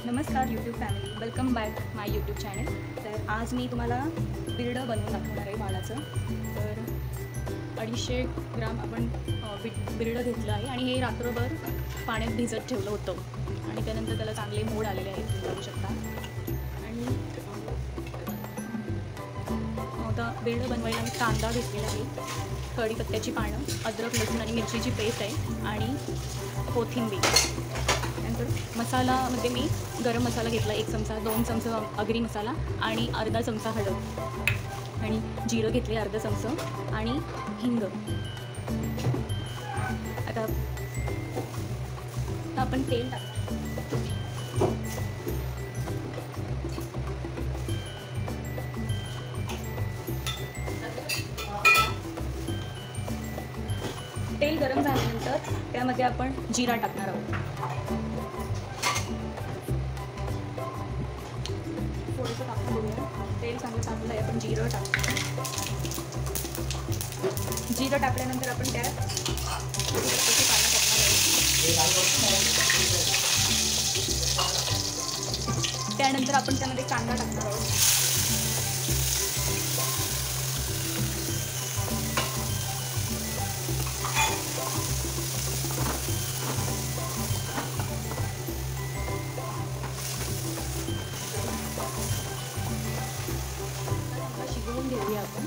नमस्कार YouTube family, welcome back माय YouTube channel. तर आज मी तुम्हाला बिरडं बनवून दाखवणार आहे वालाचं. तर 250 ग्राम आपण बिरडं घेतलं आहे आणि हे रात्रभर पाण्यात भिजत ठेवलं होतं आणि त्यानंतर त्याला चांगले मोड आलेले आहेत, तुम्ही बघू शकता. आणि आता बिरडं बनवायला मी कांदा घेतलेला आहे, कढीपत्त्याची पानं, अद्रक, लसूण आणि मिरचीची पेस्ट आहे आणि कोथिंबीर. मसालामध्ये मी गरम मसाला घेतला 1 चमचा, 2 चमचे आगरी मसाला आणि अर्धा चमचा हळद आणि जिरं घेतले अर्धा चमचा आणि हिंग. आता आपण तेल तेल गरम झाल्यानंतर त्यामध्ये आपण जिरा टाकणार आहोत. थोडंसं टाकून बघूया. तेल चांगलं तापलं आहे, आपण जिरं टाकतो. जिरं टाकल्यानंतर आपण त्यात कढीपत्त्याची पानं टाकणार आहोत. त्यानंतर आपण त्यामध्ये कांदा टाकणार आहोत. शिजवून घेऊया आपण.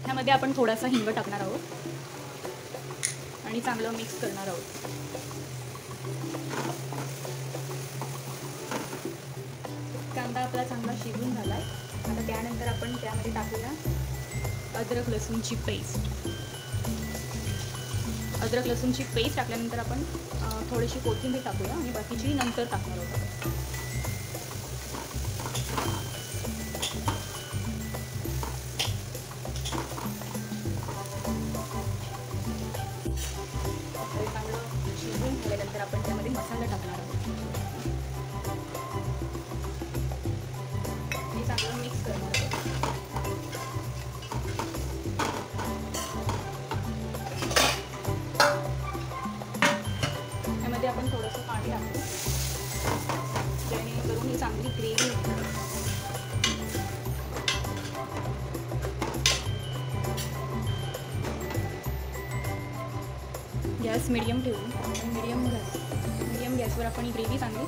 ह्यामध्ये आपण थोडासा हिंग टाकणार आहोत आणि चांगलं मिक्स करणार आहोत. कांदा आपला चांगला शिजून झाला आहे. आता त्यानंतर आपण त्यामध्ये टाकूया अद्रक लसूणची पेस्ट. अद्रक लसूणची पेस्ट टाकल्यानंतर आपण थोडीशी कोथिंबीर टाकूया आणि बाकीची नंतर टाकणार आहोत. चांगलं शिजवून झाल्यानंतर आपण त्यामध्ये मसाला टाकणार आहोत. हे चांगलं मिक्स करणार आहोत. त्यामध्ये आपण थोडंसं पाणी टाकू जेणेकरून ही चांगली ग्रेव्ही होईल. गॅस मिडियम ठेवू. मिडियम गॅसवर आपण ही ग्रेव्ही चांगली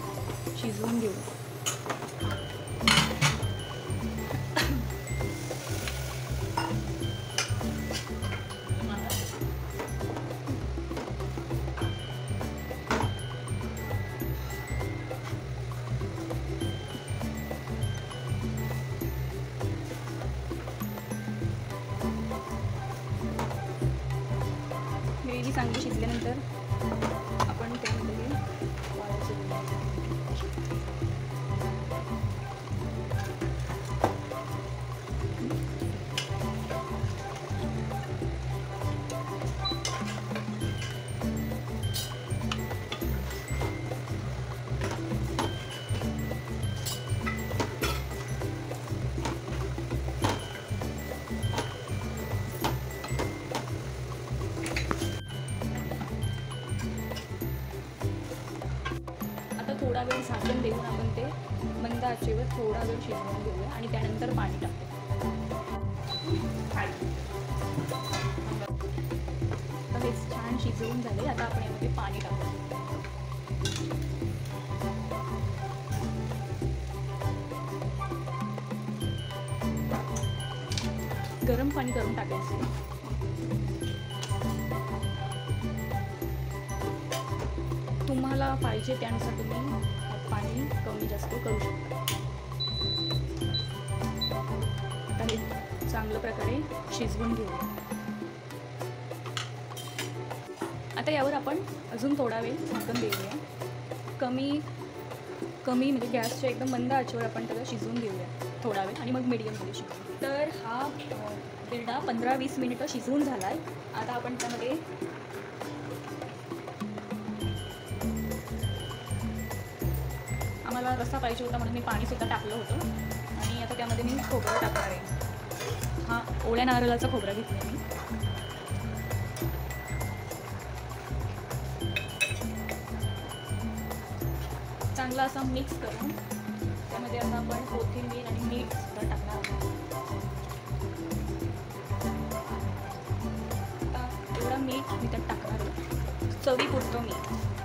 शिजवून घेऊ. ग्रेव्ही चांगली शिजल्यानंतर आपण त्यामध्ये थोडा वेळ झाकण देऊन आपण ते मंद आचेवर थोडा वेळ शिजवून घेऊया आणि त्यानंतर पाणी टाकू. हे छान शिजवून झाले. आता आपण यामध्ये पाणी टाकू. गरम पाणी करून टाकायचं. तुम्हाला पाहिजे त्यानुसार तुम्ही पाणी कमी जास्त करू शकता. आता हे चांगल्या प्रकारे शिजवून घेऊ. आता यावर आपण अजून थोडा वेळ झाकण देऊया. कमी म्हणजे गॅसच्या एकदम मंद आचेवर आपण त्याला शिजवून घेऊया थोडा वेळ आणि मग मीडियममध्ये शिजवू. तर हा बिरडा 15-20 मिनिटं शिजवून झाला आहे. आता आपण त्यामध्ये आम्हाला रस्सा पाहिजे होता म्हणून मी पाणीसुद्धा टाकलं होतं आणि आता त्यामध्ये मी खोबरं टाकणार आहे. हा ओल्या नारळाचा खोबरा घेतला मी. चांगला असा मिक्स करून त्यामध्ये आता आपण कोथिंबीर आणि मीठ सुद्धा टाकणार आहोत. आता एवढं मीठ मी त्यात टाकणार आहे, चवीपुरतं मीठ.